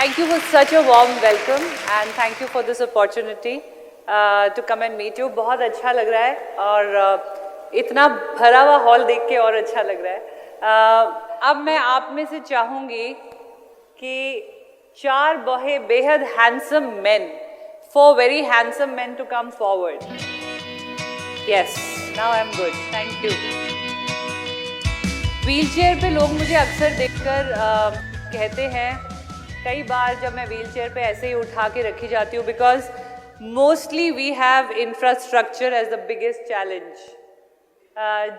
Thank you for such a warm welcome and thank you for this opportunity to come and meet you. बहुत अच्छा लग रहा है और इतना भरा हुआ हॉल देख के और अच्छा लग रहा है। अब मैं आप में से चाहूँगी कि 4 बेहद handsome men, 4 very handsome men to come forward. Yes, now I'm good. Thank you. Wheelchair पे लोग मुझे अक्सर देखकर कहते हैं, कई बार जब मैं व्हीलचेयर पे ऐसे ही उठा के रखी जाती हूँ, because mostly we have infrastructure as the biggest challenge.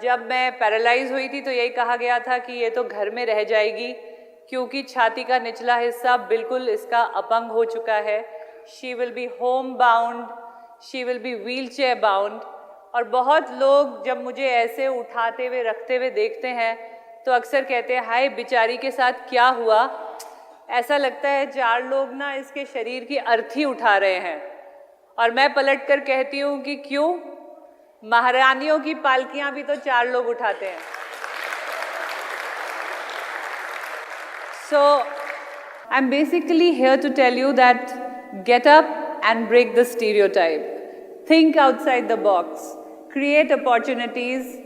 जब मैं पैरालाइज हुई थी तो यही कहा गया था कि ये तो घर में रह जाएगी क्योंकि छाती का निचला हिस्सा बिल्कुल इसका अपंग हो चुका है। She will be home bound, she will be wheelchair bound. और बहुत लोग जब मुझे ऐसे उठाते हुए रखते हुए देखते हैं तो अक्सर कहते हैं, हाय बेचारी के साथ क्या हुआ। ऐसा लगता है 4 लोग ना इसके शरीर की अर्थी उठा रहे हैं। और मैं पलट कर कहती हूँ कि क्यों, महारानियों की पालकियाँ भी तो 4 लोग उठाते हैं। So I'm basically here to tell you that get up and break the stereotype. Think outside the box. Create opportunities.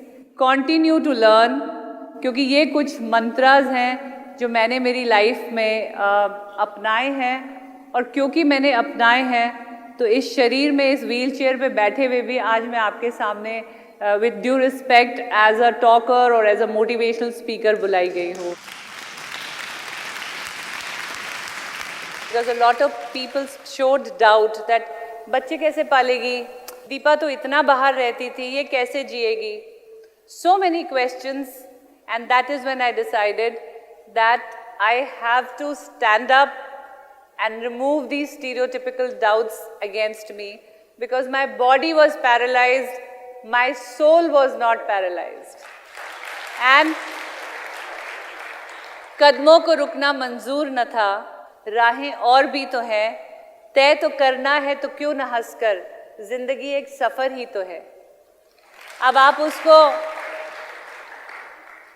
Continue to learn. क्योंकि ये कुछ मंत्रास हैं जो मैंने मेरी लाइफ में अपनाए हैं, और क्योंकि मैंने अपनाए हैं तो इस शरीर में, इस व्हीलचेयर पे बैठे हुए भी आज मैं आपके सामने with due respect as a talker और एज अ मोटिवेशनल स्पीकर बुलाई गई हूँ। Because a lot of people showed doubt that बच्चे कैसे पालेगी, दीपा तो इतना बाहर रहती थी, ये कैसे जिएगी। So many questions, and that is when I decided that I have to stand up and remove these stereotypical doubts against me, because my body was paralyzed, my soul was not paralyzed. And कदमों को रुकना मंजूर न था, राहें और भी तो हैं, तय तो करना है तो क्यों न हंसकर, जिंदगी एक सफ़र ही तो है। अब आप उसको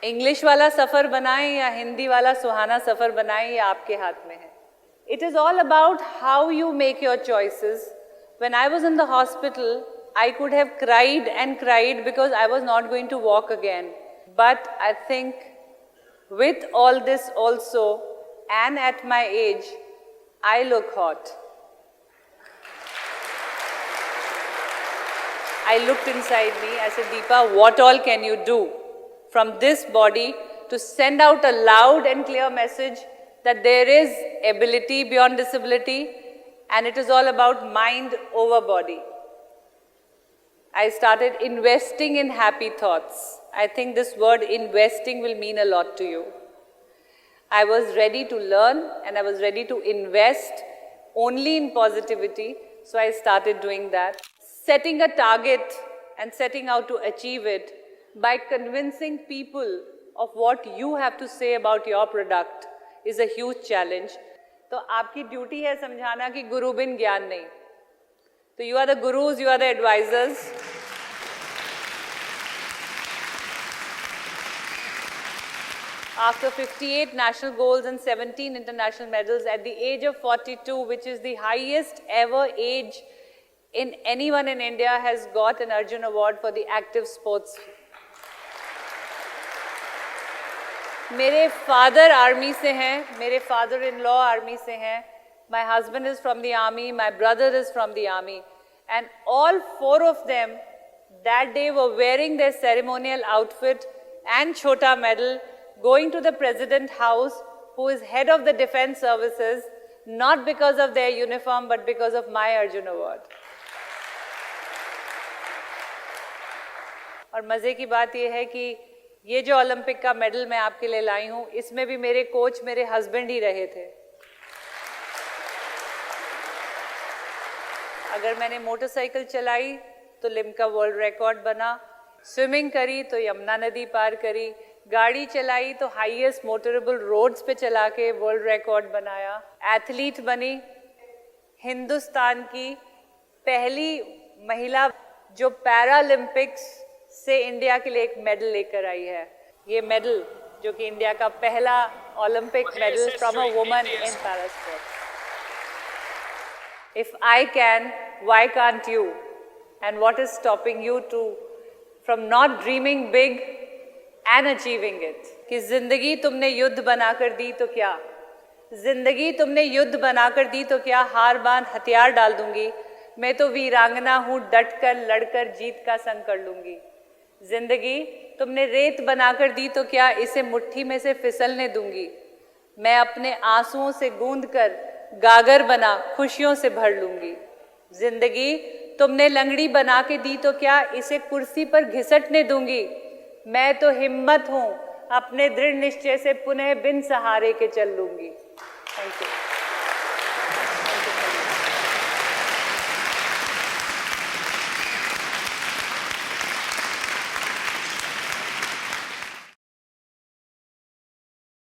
इंग्लिश वाला सफ़र बनाएं या हिंदी वाला सुहाना सफ़र बनाएं, ये आपके हाथ में है। It is all about how you make your choices. When I was in the hospital I could have cried and cried because I was not going to walk again, but I think with all this also and at my age I look hot. I looked inside me, I said, Deepa, what all can you do from this body to send out a loud and clear message that there is ability beyond disability, and it is all about mind over body. I started investing in happy thoughts. I think this word investing will mean a lot to you. I was ready to learn and I was ready to invest only in positivity, so I started doing that. Setting a target and setting out to achieve it by convincing people of what you have to say about your product is a huge challenge. तो आपकी duty है समझाना कि गुरु बिन ज्ञान नहीं। तो you are the gurus, you are the advisors. After 58 national goals and 17 international medals at the age of 42, which is the highest ever age in anyone in India, has got an Arjun Award for the active sports. मेरे father army से हैं, मेरे father in law army से हैं, my husband is from the army, my brother is from the army, and all 4 of them that day were wearing their ceremonial outfit and chota medal, going to the President House, who is head of the Defense Services, not because of their uniform but because of my Arjun Award. और मज़े की बात यह है कि ये जो Olympic का मेडल मैं आपके लिए लाई हूँ, इसमें भी मेरे कोच मेरे हस्बैंड ही रहे थे। अगर मैंने मोटरसाइकिल चलाई तो लिम्का वर्ल्ड रिकॉर्ड बना, स्विमिंग करी तो यमुना नदी पार करी, गाड़ी चलाई तो हाईएस्ट मोटरेबल रोड्स पे चला के वर्ल्ड रिकॉर्ड बनाया, एथलीट बनी, हिंदुस्तान की पहली महिला जो पैरालंपिक्स से इंडिया के लिए एक मेडल लेकर आई है। ये मेडल जो कि इंडिया का पहला Olympic medal from a woman in para sports. If I can, why can't you? And what is stopping you from not dreaming big and achieving it? कि जिंदगी तुमने युद्ध बनाकर दी तो क्या, जिंदगी तुमने युद्ध बनाकर दी तो क्या, हार बांध हथियार डाल दूंगी, मैं तो वीरांगना हूँ, डट कर लड़कर जीत का संग कर लूंगी। जिंदगी तुमने रेत बनाकर दी तो क्या, इसे मुट्ठी में से फिसलने दूंगी, मैं अपने आंसुओं से गूंद कर गागर बना खुशियों से भर लूंगी। जिंदगी तुमने लंगड़ी बना के दी तो क्या, इसे कुर्सी पर घिसटने दूंगी, मैं तो हिम्मत हूँ, अपने दृढ़ निश्चय से पुनः बिन सहारे के चल लूंगी। Thank you.